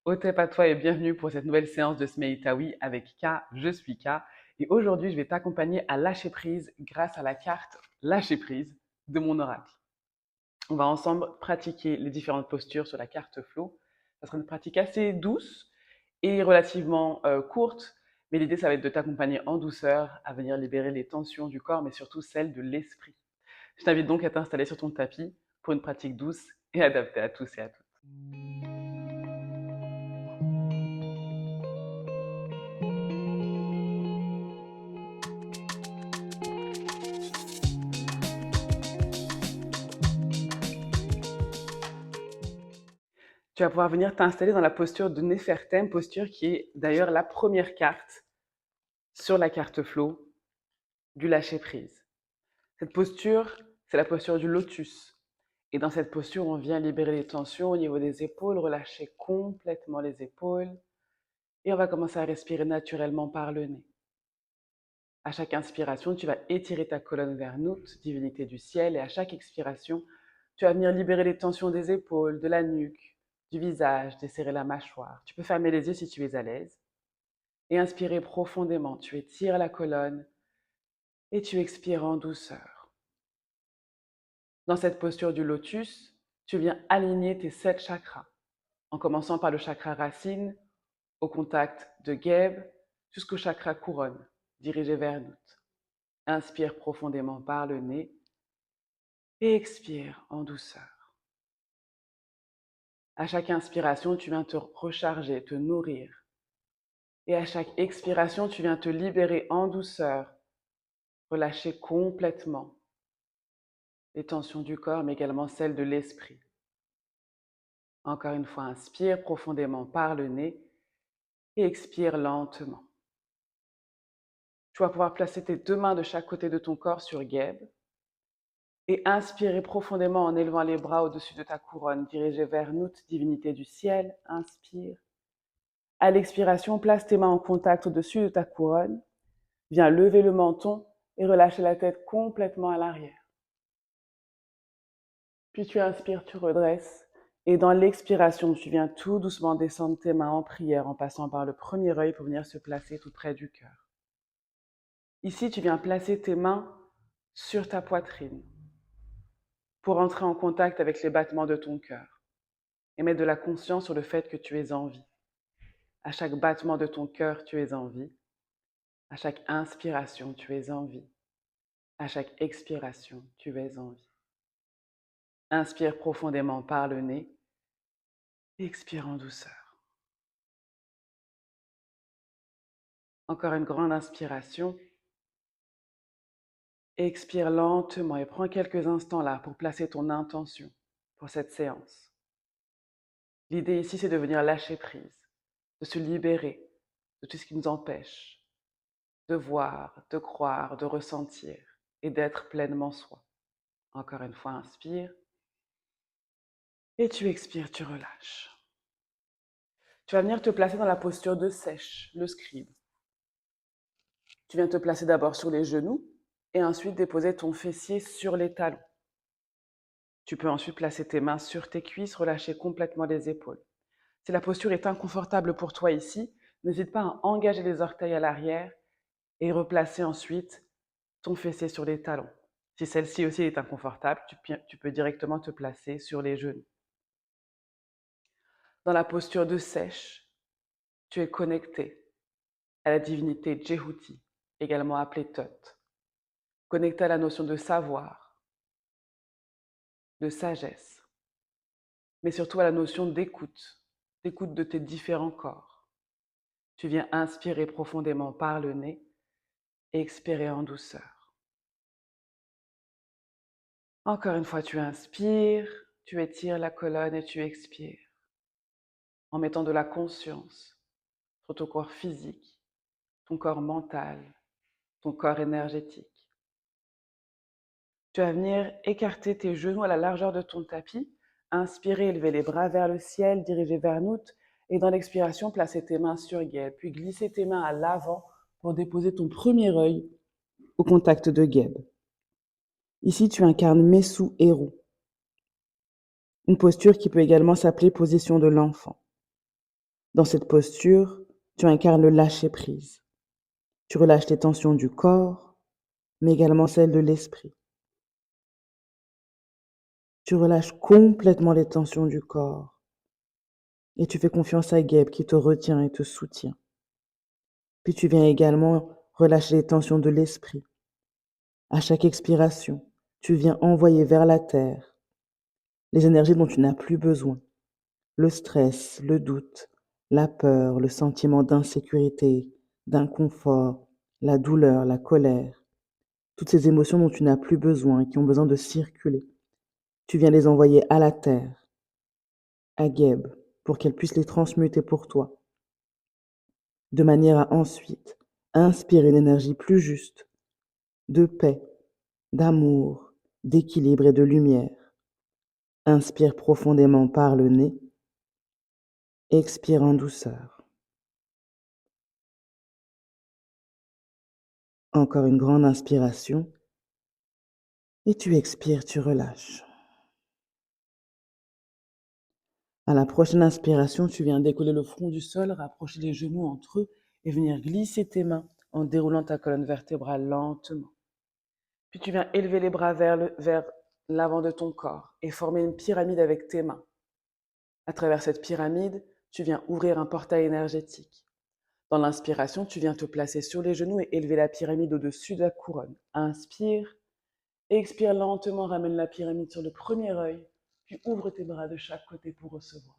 Otep à toi et bienvenue pour cette nouvelle séance de Smeïtaoui avec K, je suis K. Et aujourd'hui, je vais t'accompagner à lâcher prise grâce à la carte lâcher prise de mon oracle. On va ensemble pratiquer les différentes postures sur la carte flow. Ça sera une pratique assez douce et relativement courte, mais l'idée, ça va être de t'accompagner en douceur à venir libérer les tensions du corps, mais surtout celles de l'esprit. Je t'invite donc à t'installer sur ton tapis pour une pratique douce et adaptée à tous et à toutes. Tu vas pouvoir venir t'installer dans la posture de Néfertem, posture qui est d'ailleurs la première carte sur la carte flow du lâcher prise. Cette posture, c'est la posture du lotus. Et dans cette posture, on vient libérer les tensions au niveau des épaules, relâcher complètement les épaules. Et on va commencer à respirer naturellement par le nez. À chaque inspiration, tu vas étirer ta colonne vers Nut, divinité du ciel, et à chaque expiration, tu vas venir libérer les tensions des épaules, de la nuque, du visage, desserrer la mâchoire. Tu peux fermer les yeux si tu es à l'aise. Et inspirer profondément. Tu étires la colonne et tu expires en douceur. Dans cette posture du lotus, tu viens aligner tes 7 chakras, en commençant par le chakra racine, au contact de Geb, jusqu'au chakra couronne, dirigé vers Nut. Inspire profondément par le nez et expire en douceur. À chaque inspiration, tu viens te recharger, te nourrir. Et à chaque expiration, tu viens te libérer en douceur, relâcher complètement les tensions du corps, mais également celles de l'esprit. Encore une fois, inspire profondément par le nez et expire lentement. Tu vas pouvoir placer tes 2 mains de chaque côté de ton corps sur Geb et inspirer profondément en élevant les bras au-dessus de ta couronne, dirigée vers Nut, divinité du ciel. Inspire. À l'expiration, place tes mains en contact au-dessus de ta couronne. Viens lever le menton et relâcher la tête complètement à l'arrière. Puis tu inspires, tu redresses. Et dans l'expiration, tu viens tout doucement descendre tes mains en prière en passant par le premier œil pour venir se placer tout près du cœur. Ici, tu viens placer tes mains sur ta poitrine pour entrer en contact avec les battements de ton cœur et mettre de la conscience sur le fait que tu es en vie. À chaque battement de ton cœur, tu es en vie. À chaque inspiration, tu es en vie. À chaque expiration, tu es en vie. Inspire profondément par le nez. Expire en douceur. Encore une grande inspiration. Expire lentement et prends quelques instants là pour placer ton intention pour cette séance. L'idée ici, c'est de venir lâcher prise, de se libérer de tout ce qui nous empêche de voir, de croire, de ressentir et d'être pleinement soi. Encore une fois, inspire et tu expires, tu relâches. Tu vas venir te placer dans la posture de sèche, le scribe. Tu viens te placer d'abord sur les genoux et ensuite déposer ton fessier sur les talons. Tu peux ensuite placer tes mains sur tes cuisses, relâcher complètement les épaules. Si la posture est inconfortable pour toi ici, n'hésite pas à engager les orteils à l'arrière et replacer ensuite ton fessier sur les talons. Si celle-ci aussi est inconfortable, tu peux directement te placer sur les genoux. Dans la posture de sèche, tu es connecté à la divinité Djehuti, également appelée Thoth. Connecté à la notion de savoir, de sagesse, mais surtout à la notion d'écoute, d'écoute de tes différents corps. Tu viens inspirer profondément par le nez et expirer en douceur. Encore une fois, tu inspires, tu étires la colonne et tu expires en mettant de la conscience sur ton corps physique, ton corps mental, ton corps énergétique. Tu vas venir écarter tes genoux à la largeur de ton tapis, inspirer, élever les bras vers le ciel, diriger vers Nut, et dans l'expiration, placer tes mains sur Geb, puis glisser tes mains à l'avant pour déposer ton premier œil au contact de Geb. Ici, tu incarnes Messou Héros, une posture qui peut également s'appeler position de l'enfant. Dans cette posture, tu incarnes le lâcher-prise. Tu relâches les tensions du corps, mais également celles de l'esprit. Tu relâches complètement les tensions du corps et tu fais confiance à Geb qui te retient et te soutient. Puis tu viens également relâcher les tensions de l'esprit. À chaque expiration, tu viens envoyer vers la terre les énergies dont tu n'as plus besoin. Le stress, le doute, la peur, le sentiment d'insécurité, d'inconfort, la douleur, la colère. Toutes ces émotions dont tu n'as plus besoin et qui ont besoin de circuler. Tu viens les envoyer à la terre, à Geb, pour qu'elle puisse les transmuter pour toi, de manière à ensuite inspirer une énergie plus juste, de paix, d'amour, d'équilibre et de lumière. Inspire profondément par le nez, expire en douceur. Encore une grande inspiration et tu expires, tu relâches. À la prochaine inspiration, tu viens décoller le front du sol, rapprocher les genoux entre eux et venir glisser tes mains en déroulant ta colonne vertébrale lentement. Puis tu viens élever les bras vers l'avant de ton corps et former une pyramide avec tes mains. À travers cette pyramide, tu viens ouvrir un portail énergétique. Dans l'inspiration, tu viens te placer sur les genoux et élever la pyramide au-dessus de la couronne. Inspire, expire lentement, ramène la pyramide sur le premier œil, puis ouvre tes bras de chaque côté pour recevoir.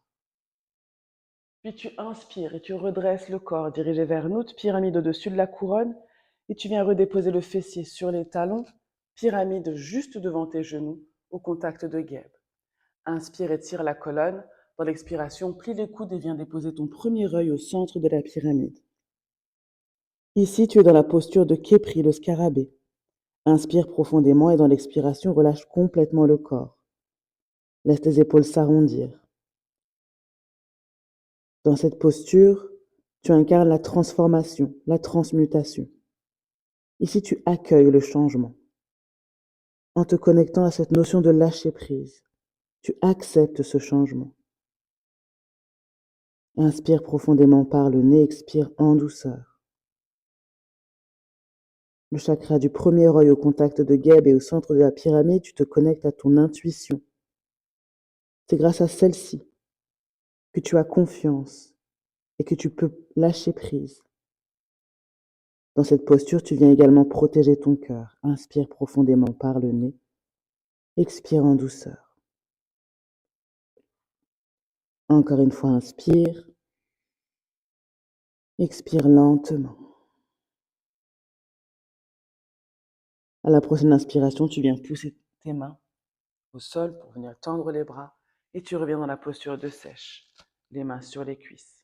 Puis tu inspires et tu redresses le corps dirigé vers une autre pyramide au-dessus de la couronne et tu viens redéposer le fessier sur les talons, pyramide juste devant tes genoux, au contact de Geb. Inspire et tire la colonne. Dans l'expiration, plie les coudes et viens déposer ton premier œil au centre de la pyramide. Ici, tu es dans la posture de Khépri, le scarabée. Inspire profondément et dans l'expiration, relâche complètement le corps. Laisse tes épaules s'arrondir. Dans cette posture, tu incarnes la transformation, la transmutation. Ici, tu accueilles le changement. En te connectant à cette notion de lâcher prise, tu acceptes ce changement. Inspire profondément par le nez, expire en douceur. Le chakra du premier œil au contact de Geb et au centre de la pyramide, tu te connectes à ton intuition. C'est grâce à celle-ci que tu as confiance et que tu peux lâcher prise. Dans cette posture, tu viens également protéger ton cœur. Inspire profondément par le nez, expire en douceur. Encore une fois, inspire, expire lentement. À la prochaine inspiration, tu viens pousser tes mains au sol pour venir tendre les bras et tu reviens dans la posture de sèche, les mains sur les cuisses.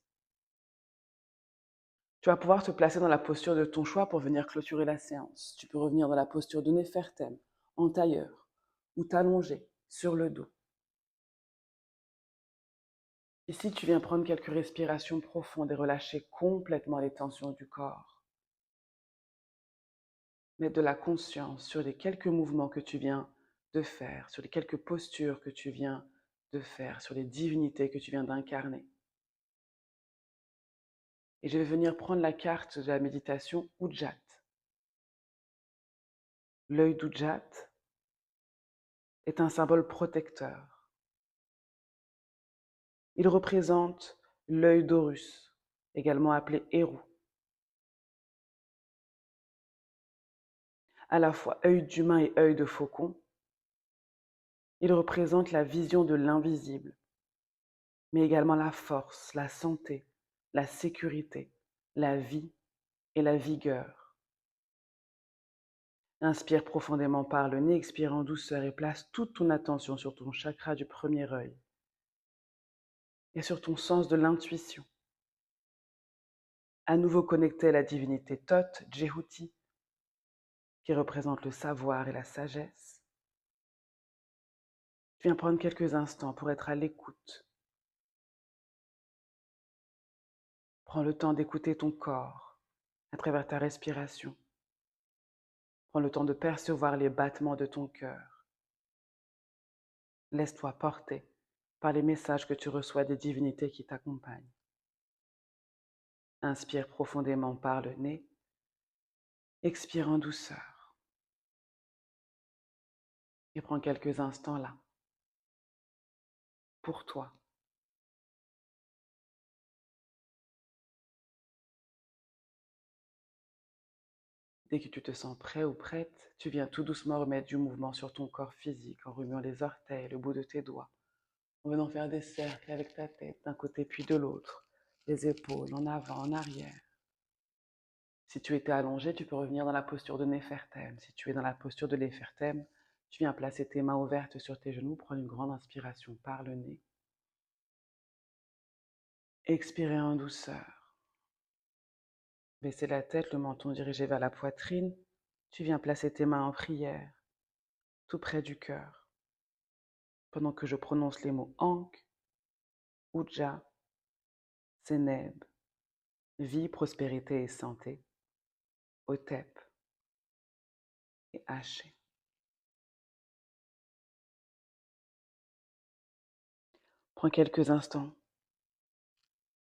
Tu vas pouvoir te placer dans la posture de ton choix pour venir clôturer la séance. Tu peux revenir dans la posture de Néfertem, en tailleur, ou t'allonger sur le dos. Ici, tu viens prendre quelques respirations profondes et relâcher complètement les tensions du corps. Mettre de la conscience sur les quelques mouvements que tu viens de faire, sur les quelques postures que tu viens de faire, sur les divinités que tu viens d'incarner. Et je vais venir prendre la carte de la méditation Ujjat. L'œil d'Ujjat est un symbole protecteur. Il représente l'œil d'Horus, également appelé Héru. À la fois œil d'humain et œil de faucon, il représente la vision de l'invisible, mais également la force, la santé, la sécurité, la vie et la vigueur. Inspire profondément par le nez, expire en douceur et place toute ton attention sur ton chakra du premier œil et sur ton sens de l'intuition. À nouveau connecté à la divinité Thoth, Djehuti, qui représente le savoir et la sagesse. Tu viens prendre quelques instants pour être à l'écoute. Prends le temps d'écouter ton corps à travers ta respiration. Prends le temps de percevoir les battements de ton cœur. Laisse-toi porter par les messages que tu reçois des divinités qui t'accompagnent. Inspire profondément par le nez. Expire en douceur. Et prends quelques instants là, pour toi. Dès que tu te sens prêt ou prête, tu viens tout doucement remettre du mouvement sur ton corps physique en remuant les orteils, le bout de tes doigts, en venant faire des cercles avec ta tête d'un côté puis de l'autre, les épaules en avant, en arrière. Si tu étais allongé, tu peux revenir dans la posture de Néfertème. Si tu es dans la posture de Néfertème, tu viens placer tes mains ouvertes sur tes genoux, prendre une grande inspiration par le nez. Expirer en douceur. Baisser la tête, le menton dirigé vers la poitrine. Tu viens placer tes mains en prière, tout près du cœur, pendant que je prononce les mots Ankh, Uja, Seneb, vie, prospérité et santé, Otep et Haché. Prends quelques instants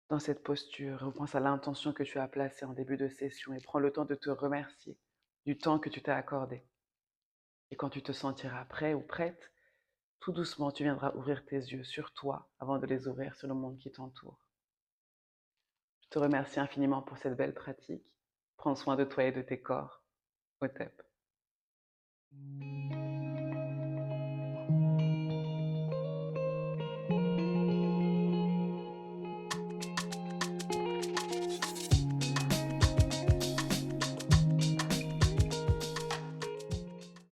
dans cette posture, repense à l'intention que tu as placée en début de session et prends le temps de te remercier du temps que tu t'es accordé. Et quand tu te sentiras prêt ou prête, tout doucement, tu viendras ouvrir tes yeux sur toi avant de les ouvrir sur le monde qui t'entoure. Je te remercie infiniment pour cette belle pratique. Prends soin de toi et de tes corps. Otep.